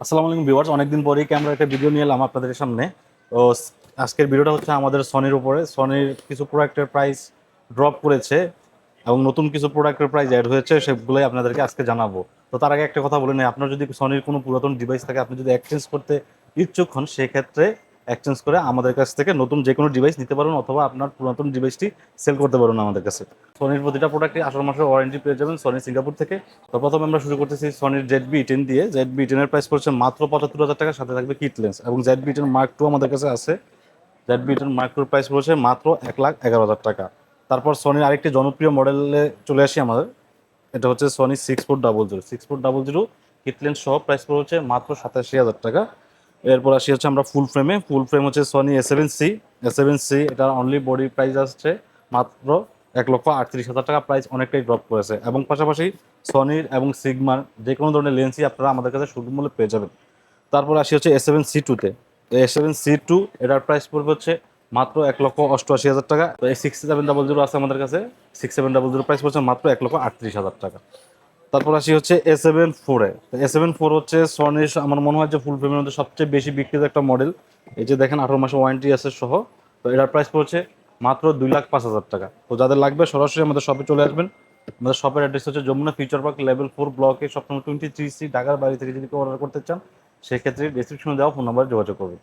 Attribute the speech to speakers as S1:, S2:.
S1: আসসালামু আলাইকুম ভিউয়ার্স, অনেকদিন পরেই ক্যামেরা একটা ভিডিও নিয়ে এলাম আপনাদের সামনে। তো আজকের ভিডিওটা হচ্ছে আমাদের সনির উপরে। সনির কিছু প্রোডাক্টের প্রাইস ড্রপ করেছে এবং নতুন কিছু প্রোডাক্টের প্রাইস অ্যাড হয়েছে, সেগুলোই আপনাদেরকে আজকে জানাবো। তো তার আগে একটা কথা বলে নেই, আপনার যদি সনির কোনো পুরাতন ডিভাইস থাকে, আপনি যদি এক্সচেঞ্জ করতে ইচ্ছুক হন, সেক্ষেত্রে এক্সচেঞ্জ করে আমাদের কাছ থেকে নতুন যে কোনো ডিভাইস নিতে পারুন, অথবা আপনার পুরাতন ডিভাইসটি সেল করতে পারুন আমাদের কাছে। সনির প্রতিটা প্রোডাক্টে 18 মাসের ওয়ারেন্টি পেয়ে যাবেন সনি সিঙ্গাপুর থেকে। তো প্রথমে আমরা শুরু করতেছি সনির ZB-10 দিয়ে। ZB-10 এর প্রাইস পড়ছে মাত্র 75,000 টাকা, সাথে থাকবে কিট লেন্স। এবং ZB-10 মার্ক টু আমাদের কাছে আছে। ZB-10 মার্ক টুর প্রাইস পড়ছে মাত্র 1,11,000 টাকা। তারপর সনির আরেকটি জনপ্রিয় মডেলে চলে আসি আমাদের। এটা হচ্ছে সনি 6400 কিট লেন্স সহ প্রাইস পড়ছে মাত্র 87,000 টাকা। এরপর আসি হচ্ছে আমরা ফুল ফ্রেমে। ফুল ফ্রেম হচ্ছে সনি A7C। এটার অনলি বডি প্রাইস আসছে মাত্র 1,38,000 টাকা। প্রাইস অনেকটাই ড্রপ করেছে। এবং পাশাপাশি সনির এবং সিগমার যে কোনো ধরনের লেন্সই আপনারা আমাদের কাছে সুলভ মূল্যে পেয়ে যাবেন। তারপর আসি হচ্ছে A7C2-তে। A7C2 এটার প্রাইস পড়বে হচ্ছে মাত্র 1,88,000 টাকা। তো এই 6700 আছে আমাদের কাছে। 6700 প্রাইস পড়ছে মাত্র 1,38,000 টাকা। তারপর আসি হচ্ছে A7 IV-এ। A7 IV হচ্ছে সনির, আমার মনে হয় যে ফুল ফ্রেমের মধ্যে সবচেয়ে বেশি বিক্রিত একটা মডেল। এই যে দেখেন 18 মাসের ওয়ারেন্টি আছে সহ। তো এটার প্রাইস পড়ছে মাত্র 2,05,000 টাকা। তো যাদের লাগবে সরাসরি আমাদের শপে চলে আসবেন। আমাদের শপের অ্যাড্রেস হচ্ছে যমুনা ফিউচার পার্ক লেভেল 4 ব্লকে 7 23C, ঢাকার বাইরে থেকে যদি কেউ অর্ডার করতে চান, সেক্ষেত্রে ডেসক্রিপশনে দেওয়া ফোন নাম্বারে যোগাযোগ করবেন।